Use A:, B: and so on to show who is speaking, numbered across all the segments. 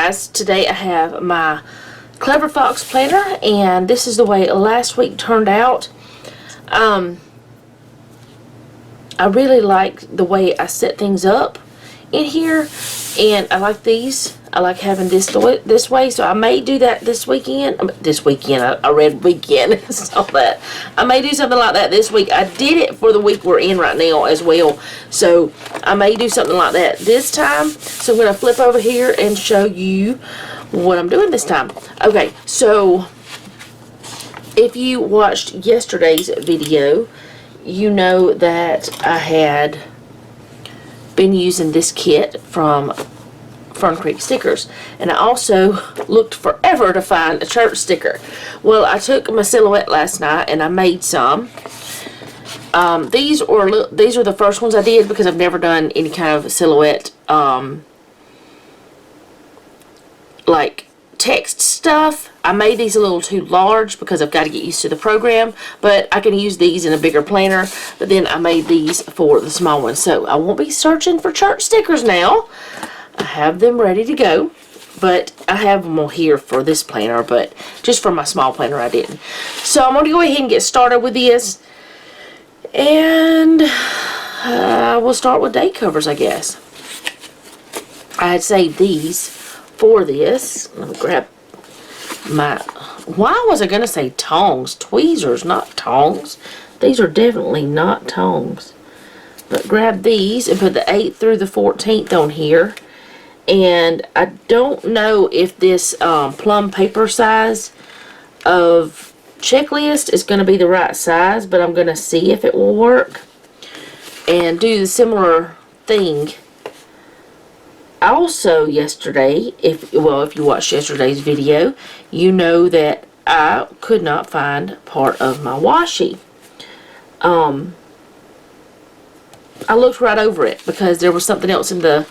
A: guys, today I have my Clever Fox planner, and this is the way last week turned out. I really like the way I set things up in here, and I like these. I like having this way, so I may do that this weekend. I read weekend, so that I may do something like that this week. I did it for the week we're in right now as well, so I may do something like that this time. So I'm going to flip over here and show you what I'm doing this time. Okay, so if you watched yesterday's video, you know that I had been using this kit from Fern Creek Stickers, and I also looked forever to find a church sticker. Well, I took my silhouette last night and I made some. These are the first ones I did because I've never done any kind of silhouette like text stuff. I made these a little too large because I've got to get used to the program, but I can use these in a bigger planner. But then I made these for the small ones, so I won't be searching for church stickers now. I have them ready to go, but I have them all here for this planner, but just for my small planner I didn't. So I'm going to go ahead and get started with this, and we'll start with day covers, I guess. I had saved these for this. Let me grab my, why was I going to say tongs? Tweezers, not tongs. These are definitely not tongs. But grab these and put the 8th through the 14th on here. And I don't know if this plum paper size of checklist is going to be the right size, but I'm going to see if it will work and do the similar thing. Also yesterday, if you watched yesterday's video, you know that I could not find part of my washi. I looked right over it because there was something else in the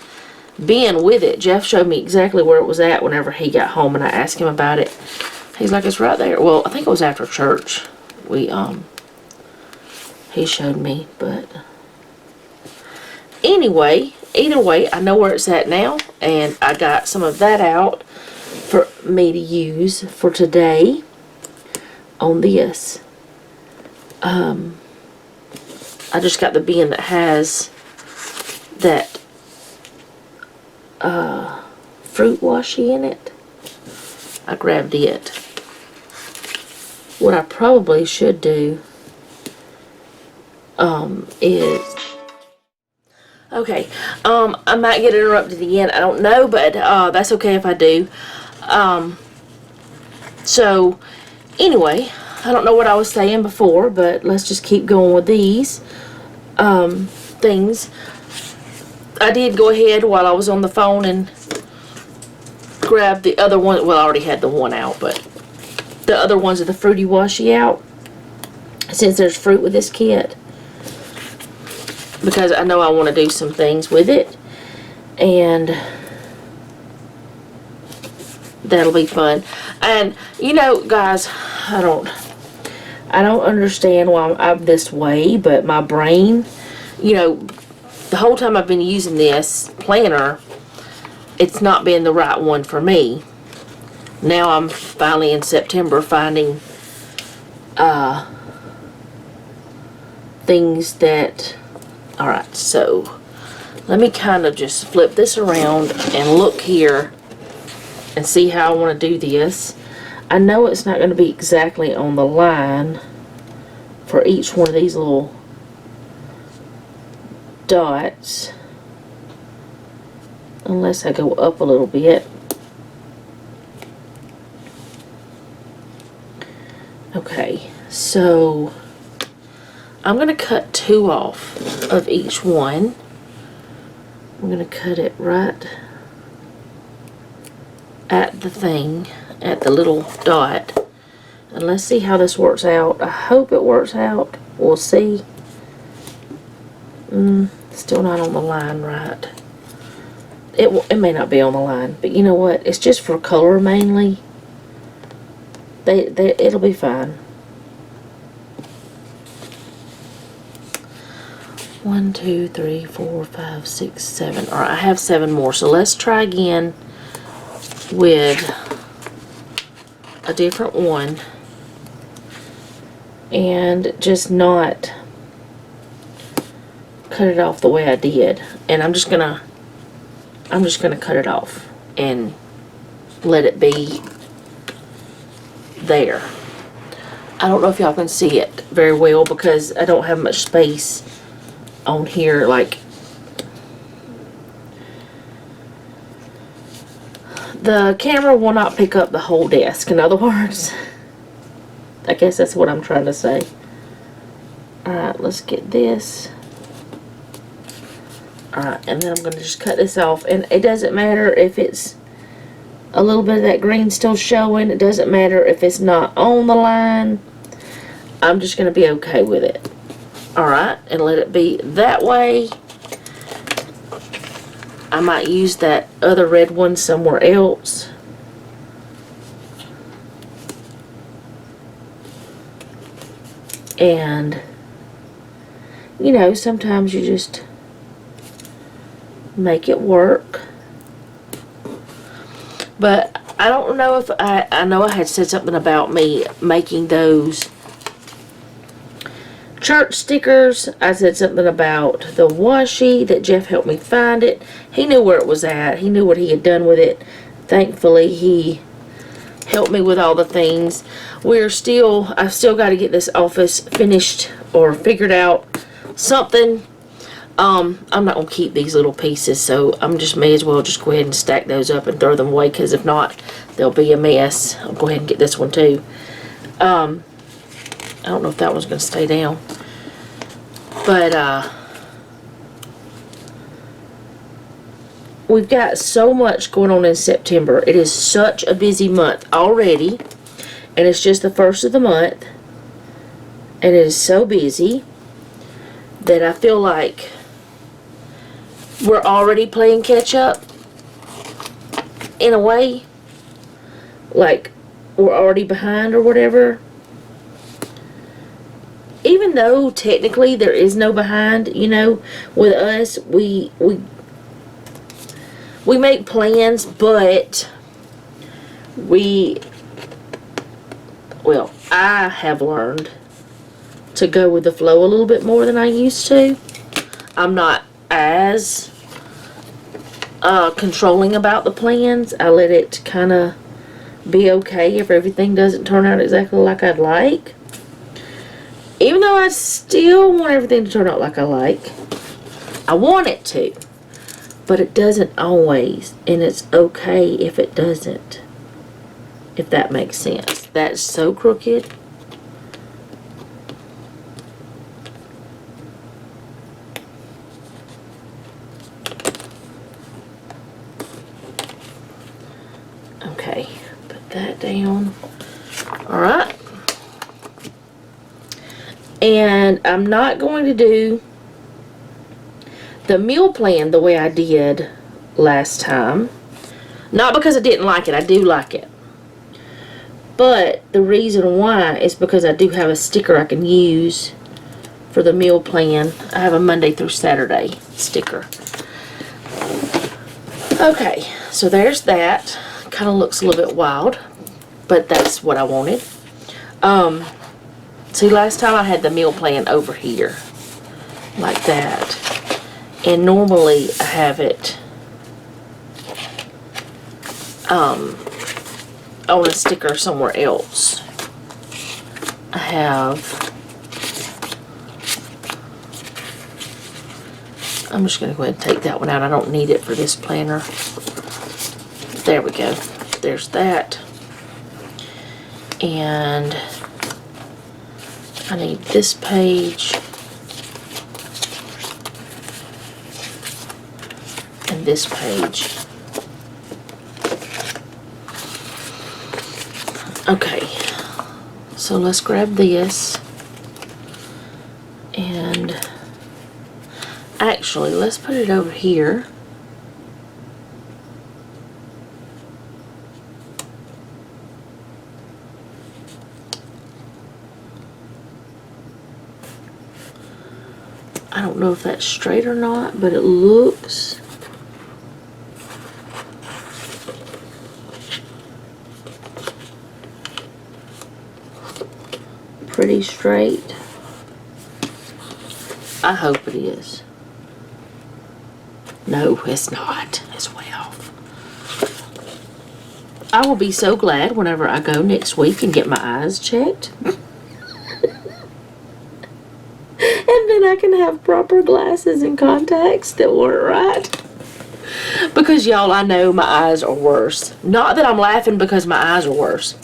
A: bin with it. Jeff showed me exactly where it was at whenever he got home, and I asked him about it. He's like, it's right there. Well, I think it was after church. He showed me, but anyway, either way, I know where it's at now, and I got some of that out for me to use for today on this. I just got the bin that has that fruit washi in it. I grabbed it. What I probably should do is, okay, I might get interrupted again, I don't know, but that's okay if I do. So anyway, I don't know what I was saying before, but let's just keep going with these things. I did go ahead while I was on the phone and grab the other one. Well, I already had the one out, but the other ones of the fruity washi out, since there's fruit with this kit, because I know I want to do some things with it, and that'll be fun. And you know, guys, I don't understand why I'm this way, but my brain, you know, the whole time I've been using this planner, it's not been the right one for me. Now I'm finally in September finding things that, alright, so let me kind of just flip this around and look here and see how I want to do this. I know it's not going to be exactly on the line for each one of these little dots unless I go up a little bit. Okay, so I'm going to cut 2 off of each one. I'm going to cut it right at the thing, at the little dot, and let's see how this works out. I hope it works out. We'll see. Still not on the line right. It may not be on the line, but you know what? It's just for color mainly. It'll be fine. 1, 2, 3, 4, 5, 6, 7. Alright, I have 7 more, so let's try again with a different one and just not cut it off the way I did. And I'm just gonna cut it off and let it be there. I don't know if y'all can see it very well because I don't have much space on here. Like, the camera will not pick up the whole desk, in other words. I guess that's what I'm trying to say. Alright, let's get this. Alright, and then I'm going to just cut this off. And it doesn't matter if it's a little bit of that green still showing. It doesn't matter if it's not on the line. I'm just going to be okay with it. Alright, and let it be that way. I might use that other red one somewhere else. And, you know, sometimes you just make it work. But I don't know if I know I had said something about me making those church stickers. I said something about the washi that Jeff helped me find it. He knew where it was at. He knew what he had done with it. Thankfully, he helped me with all the things. I've still got to get this office finished or figured out something. I'm not going to keep these little pieces, so I'm just may as well just go ahead and stack those up and throw them away, because if not, they'll be a mess. I'll go ahead and get this one too. I don't know if that one's going to stay down. But, we've got so much going on in September. It is such a busy month already. And it's just the first of the month. And it is so busy that I feel like we're already playing catch up. In a way. Like, we're already behind or whatever. Even though technically there is no behind, you know, with us, we make plans, but I have learned to go with the flow a little bit more than I used to. I'm not as controlling about the plans. I let it kind of be okay if everything doesn't turn out exactly like I'd like. Even though I still want everything to turn out like I like. I want it to. But it doesn't always. And it's okay if it doesn't. If that makes sense. That's so crooked. Okay. Put that down. Alright. And I'm not going to do the meal plan the way I did last time. Not because I didn't like it. I do like it. But the reason why is because I do have a sticker I can use for the meal plan. I have a Monday through Saturday sticker. Okay, so there's that. Kind of looks a little bit wild, but that's what I wanted. See, last time I had the meal plan over here, like that. And normally I have it on a sticker somewhere else. I have, I'm just going to go ahead and take that one out. I don't need it for this planner. There we go. There's that. And I need this page. And this page. Okay. So let's grab this. And actually, let's put it over here. I don't know if that's straight or not, but it looks pretty straight? I hope it is. No, it's not. It's way off. I will be so glad whenever I go next week and get my eyes checked. And then I can have proper glasses and contacts that weren't right. Because y'all, I know my eyes are worse. Not that I'm laughing because my eyes are worse.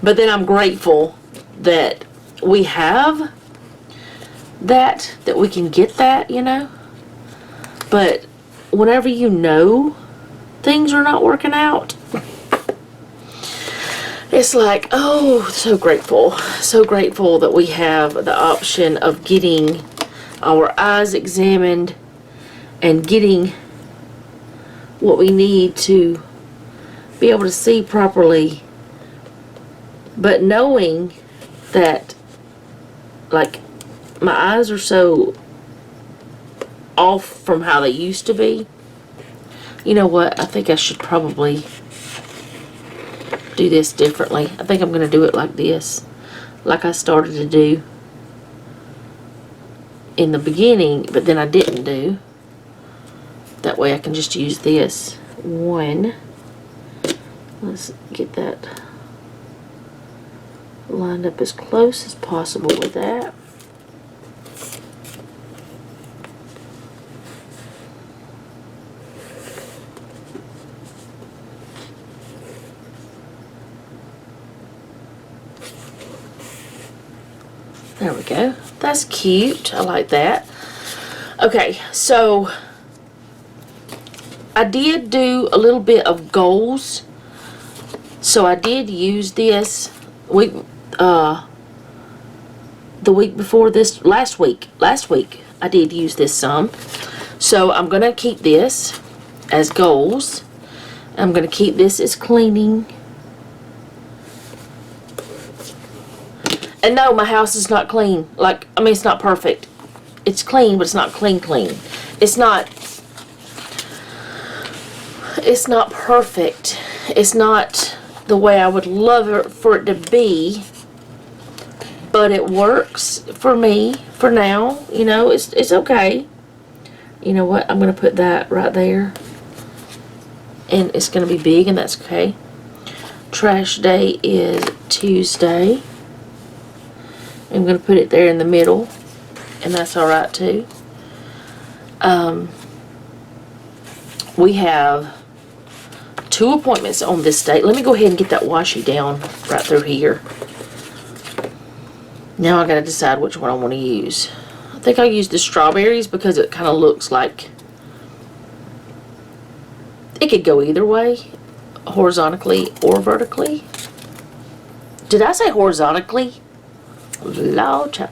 A: But then I'm grateful that we have that we can get that, you know. But whenever you know things are not working out, it's like, oh, so grateful. So grateful that we have the option of getting our eyes examined and getting what we need to be able to see properly. But knowing that, like, my eyes are so off from how they used to be, you know what? I think I should probably do this differently. I think I'm going to do it like this, like I started to do in the beginning, but then I didn't do. That way I can just use this one. Let's get that lined up as close as possible with that. There we go. That's cute. I like that. Okay, so I did do a little bit of goals. So I did use this week, the week before this, last week I did use this some. So I'm going to keep this as goals. I'm going to keep this as cleaning. And no, my house is not clean. Like, I mean, it's not perfect. It's clean, but it's not clean. It's not perfect. It's not the way I would love it for it to be. But it works for me for now. You know, it's okay. You know what? I'm going to put that right there. And it's going to be big, and that's okay. Trash day is Tuesday. I'm going to put it there in the middle, and that's alright too. We have 2 appointments on this date. Let me go ahead and get that washi down right through here. Now I got to decide which one I want to use. I think I'll use the strawberries because it kind of looks like it could go either way, horizontally or vertically. Did I say horizontally? Lord, child.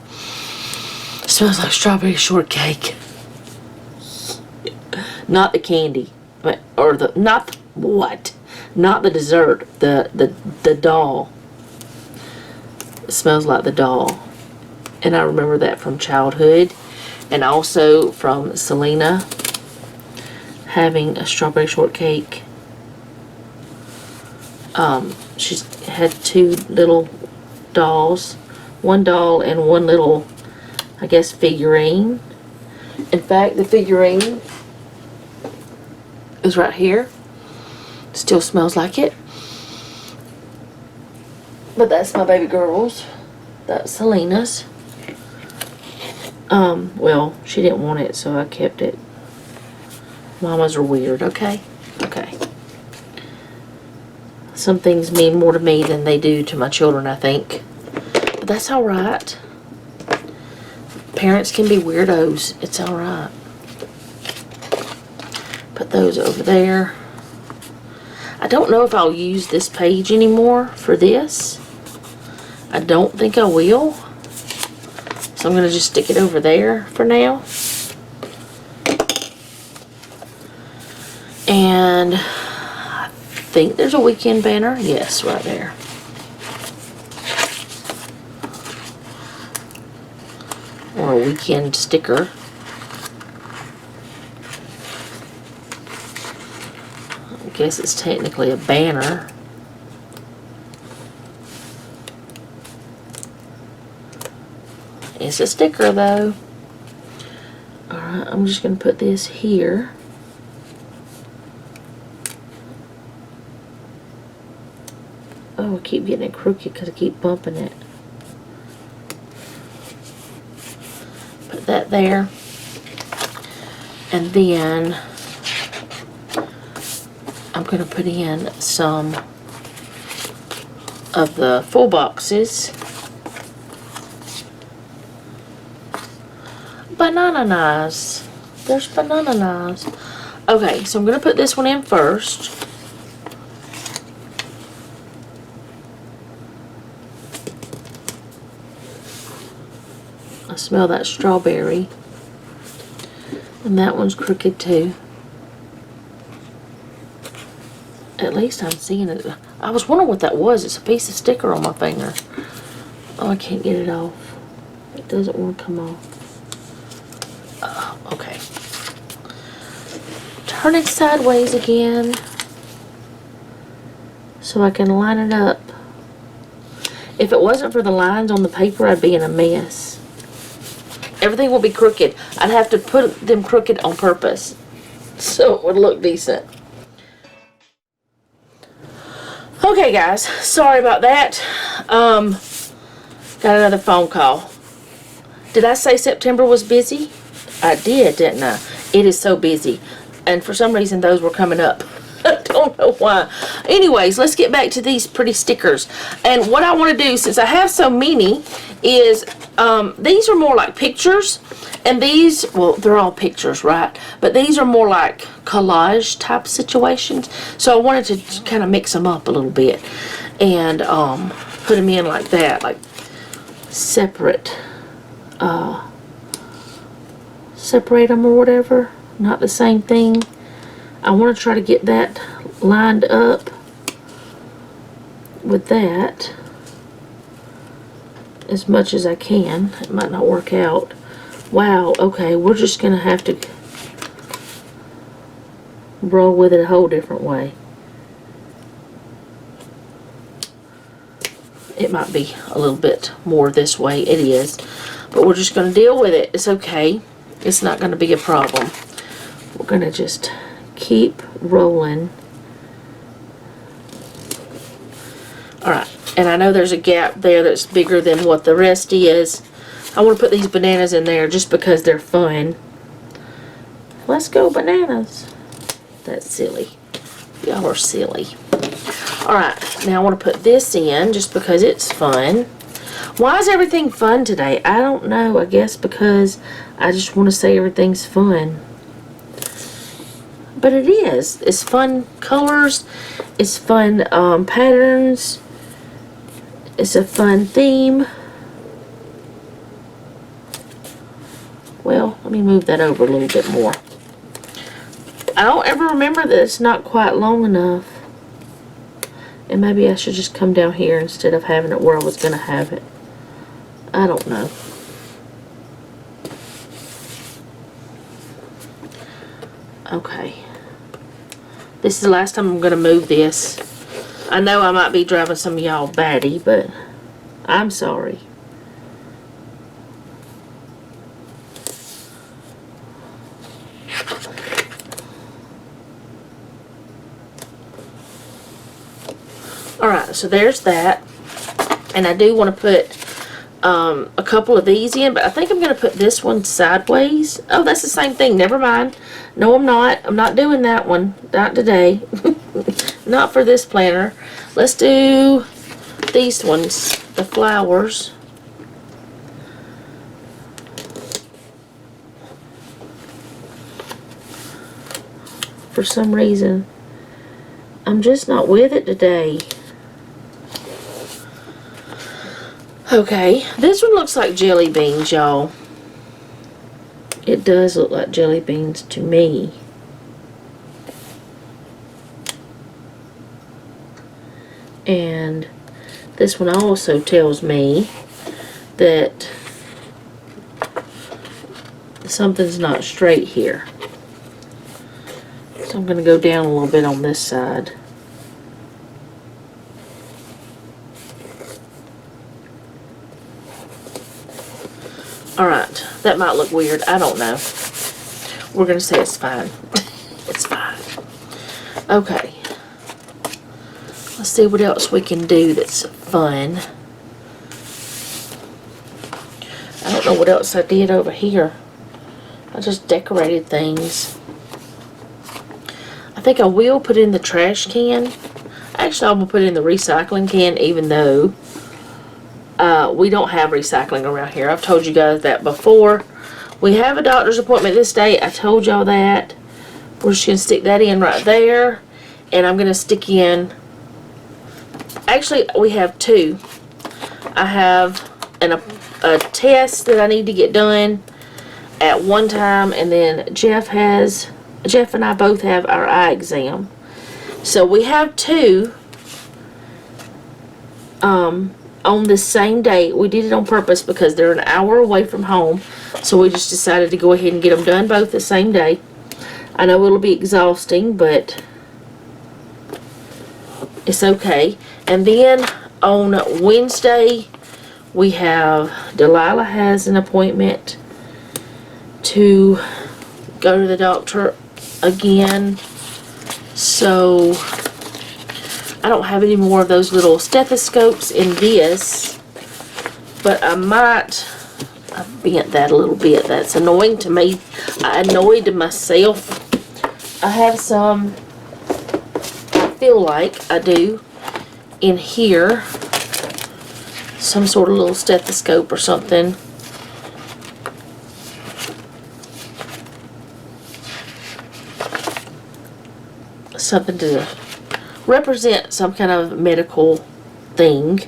A: Smells like strawberry shortcake. Not the candy, but not the dessert. The doll. It smells like the doll, and I remember that from childhood, and also from Selena having a strawberry shortcake. She's had 2 little dolls. One doll and one little, I guess, figurine. In fact, the figurine is right here. Still smells like it. But that's my baby girl's. That's Selena's. Well, she didn't want it, so I kept it. Mamas are weird, okay? Okay. Some things mean more to me than they do to my children, I think. But that's alright. Parents can be weirdos. It's alright. Put those over there. I don't know if I'll use this page anymore for this. I don't think I will. So I'm going to just stick it over there for now. And I think there's a weekend banner. Yes, right there. Or a weekend sticker. I guess it's technically a banner. It's a sticker though. Alright, I'm just going to put this here. Oh, I keep getting it crooked because I keep bumping it. Put that there. And then I'm going to put in some of the full boxes. Banana knives. There's banana knives. Okay, so I'm going to put this one in first. I smell that strawberry. And that one's crooked too. At least I'm seeing it. I was wondering what that was. It's a piece of sticker on my finger. Oh, I can't get it off. It doesn't want to come off. Okay. Turn it sideways again so I can line it up. If it wasn't for the lines on the paper, I'd be in a mess. Everything will be crooked. I'd have to put them crooked on purpose so it would look decent. Okay guys, sorry about that. Got another phone call. Did I say September was busy? I did, didn't I? It is so busy. And for some reason those were coming up. I don't know why. Anyways, let's get back to these pretty stickers. And what I want to do, since I have so many, is these are more like pictures. And these, well, they're all pictures, right? But these are more like collage type situations. So I wanted to kind of mix them up a little bit. And put them in like that, like separate. Separate them or whatever. Not the same thing. I want to try to get that lined up with that as much as I can. It might not work out. Wow, okay, we're just going to have to roll with it a whole different way. It might be a little bit more this way. It is. But we're just going to deal with it. It's okay. It's not going to be a problem. We're going to just keep rolling. Alright, and I know there's a gap there that's bigger than what the rest is. I want to put these bananas in there just because they're fun. Let's go bananas. That's silly. Y'all are silly. Alright, now I want to put this in just because it's fun. Why is everything fun today? I don't know. I guess because I just want to say everything's fun. But it is. It's fun colors. It's fun patterns. It's a fun theme. Well, let me move that over a little bit more. I don't ever remember that it's not quite long enough. And maybe I should just come down here instead of having it where I was going to have it. I don't know. Okay. This is the last time I'm going to move this. I know I might be driving some of y'all batty, but I'm sorry. Alright, so there's that. And I do want to put a couple of these in, but I think I'm going to put this one sideways. Oh, that's the same thing. Never mind. No, I'm not. I'm not doing that one. Not today. Not for this planner. Let's do these ones. The flowers. For some reason, I'm just not with it today. Okay, this one looks like jelly beans, y'all. It does look like jelly beans to me. And this one also tells me that something's not straight here. So I'm going to go down a little bit on this side. That might look weird. I don't know. We're going to say it's fine. It's fine. Okay. Let's see what else we can do that's fun. I don't know what else I did over here. I just decorated things. I think I will put in the trash can. Actually, I'm going to put it in the recycling can, even though we don't have recycling around here. I've told you guys that before. We have a doctor's appointment this day. I told y'all that. We're just going to stick that in right there. And I'm going to stick in... Actually, we have two. I have a test that I need to get done at one time. And then Jeff and I both have our eye exam. So we have two on the same day. We did it on purpose because they're an hour away from home. So we just decided to go ahead and get them done both the same day. I know it'll be exhausting, but it's okay. And then on Wednesday, we have Delilah has an appointment to go to the doctor again. So I don't have any more of those little stethoscopes in this, but I bent that a little bit. That's annoying to me. I annoyed myself. I have some, I feel like I do, in here. Some sort of little stethoscope or something. Something to represent some kind of medical thing.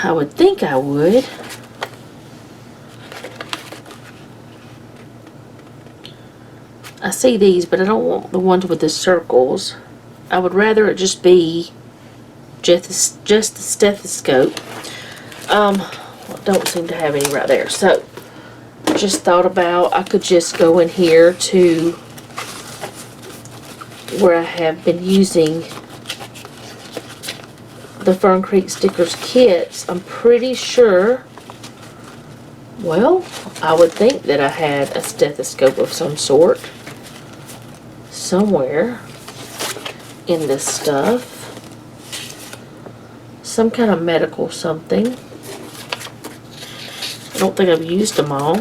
A: I would think I would. I see these, but I don't want the ones with the circles. I would rather it just be just the stethoscope. Don't seem to have any right there. So, just thought about I could just go in here to where I have been using the Fern Creek Stickers kits. I'm pretty sure, well, I would think that I had a stethoscope of some sort somewhere in this stuff. Some kind of medical something. I don't think I've used them all.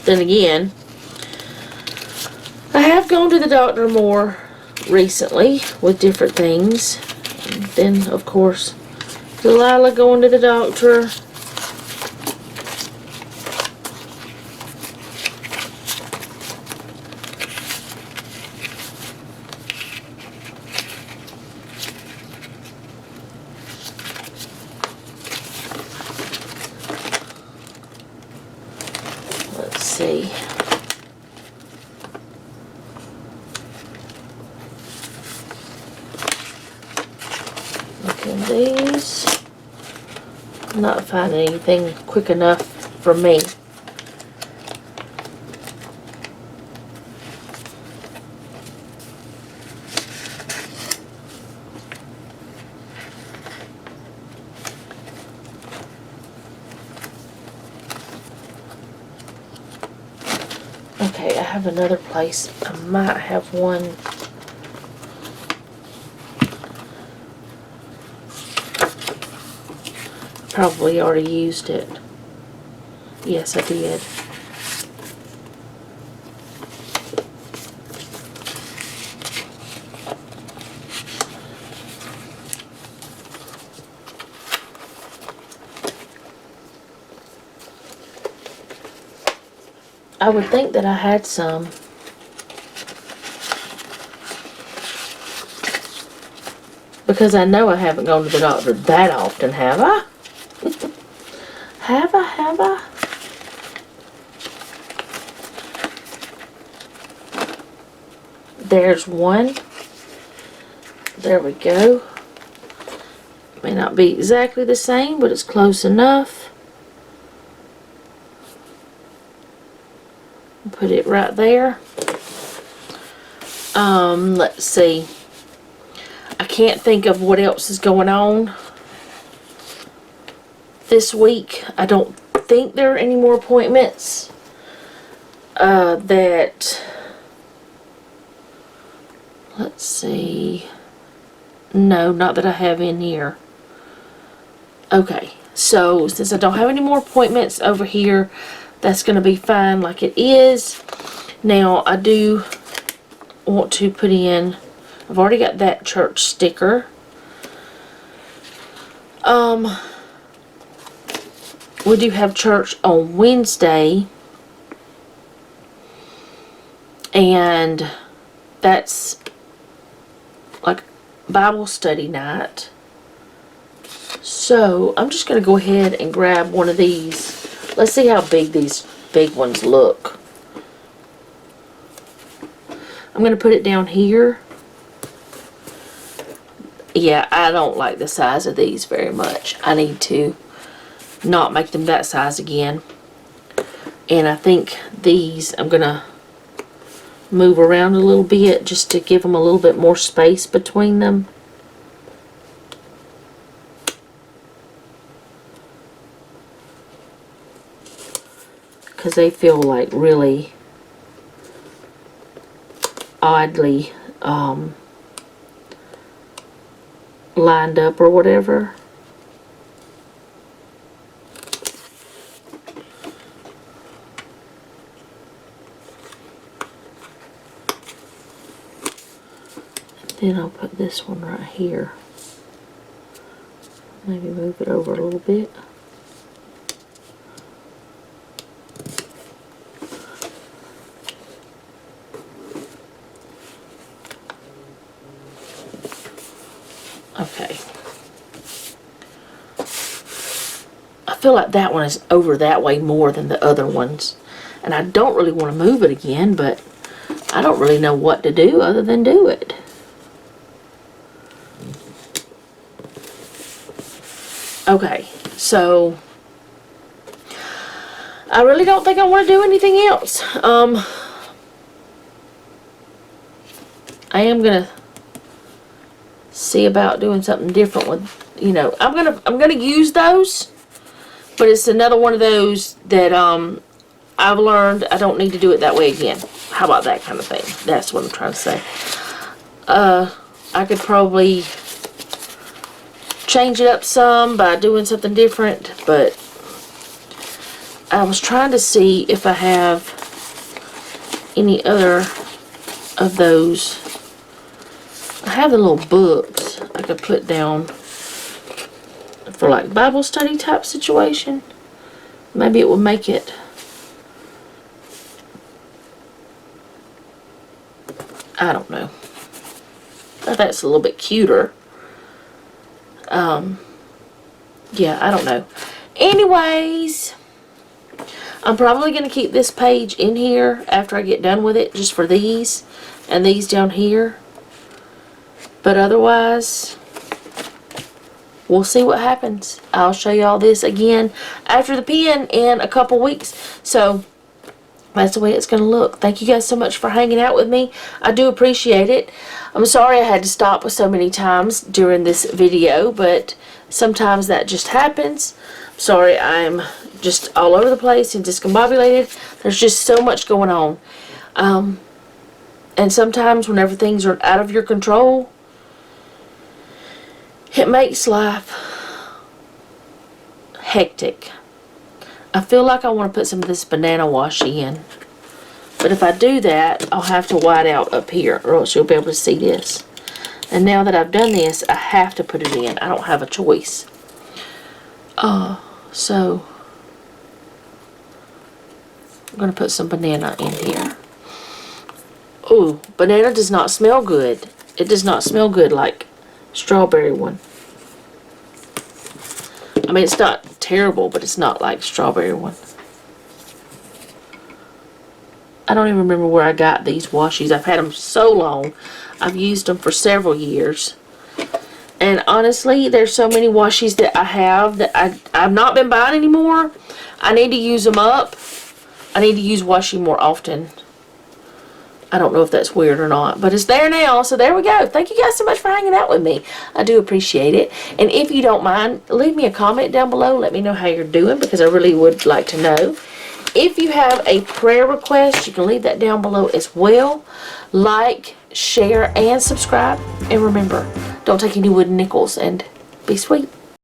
A: Then again, I have gone to the doctor more recently with different things. And then, of course, Delilah going to the doctor. Let's see. These. I'm not finding anything quick enough for me. Okay, I have another place. I might have one. Probably already used it. Yes, I did. I would think that I had some. Because I know I haven't gone to the doctor that often, have I? Have I? There's one. There we go. May not be exactly the same, but it's close enough. Put it right there. Let's see. I can't think of what else is going on. this week. I don't think there are any more appointments that, let's see, no, not that I have in here. Okay, so since I don't have any more appointments over here, that's going to be fine like it is. Now, I do want to put in, I've already got that church sticker. We do have church on Wednesday, and that's like Bible study night. So I'm just going to go ahead and grab one of these. Let's see how big these big ones look. I'm going to put it down here. Yeah, I don't like the size of these very much. I need to not make them that size again. And I think these I'm going to move around a little bit just to give them a little bit more space between them. Because they feel like really oddly lined up or whatever. Then I'll put this one right here. Maybe move it over a little bit. Okay. I feel like that one is over that way more than the other ones. And I don't really want to move it again, but I don't really know what to do other than do it. Okay, so I really don't think I want to do anything else. I am gonna see about doing something different with, you know, I'm gonna use those, but it's another one of those that I've learned I don't need to do it that way again. How about that kind of thing? That's what I'm trying to say. I could probably change it up some by doing something different, but I was trying to see if I have any other of those. I have the little books I could put down for like Bible study type situation. Maybe it would make it I don't know. That's a little bit cuter. Yeah, I don't know. Anyways, I'm probably going to keep this page in here after I get done with it, just for these and these down here. But otherwise, we'll see what happens. I'll show you all this again after the pen in a couple weeks. So that's the way it's going to look. Thank you guys so much for hanging out with me. I do appreciate it. I'm sorry I had to stop so many times during this video, but sometimes that just happens. I'm sorry I'm just all over the place and discombobulated. There's just so much going on. And sometimes whenever things are out of your control, it makes life hectic. I feel like I want to put some of this banana washi in. But if I do that, I'll have to white out up here, or else you'll be able to see this. And now that I've done this, I have to put it in. I don't have a choice. So I'm going to put some banana in here. Ooh, banana does not smell good. It does not smell good like strawberry one. I mean, it's not terrible, but it's not like strawberry one. I don't even remember where I got these washies. I've had them so long. I've used them for several years. And honestly, there's so many washies that I have that I've not been buying anymore. I need to use them up. I need to use washi more often. I don't know if that's weird or not, but it's there now, so there we go. Thank you guys so much for hanging out with me. I do appreciate it. And if you don't mind, leave me a comment down below. Let me know how you're doing, because I really would like to know. If you have a prayer request, you can leave that down below as well. Like, share, and subscribe. And remember, don't take any wooden nickels, and be sweet.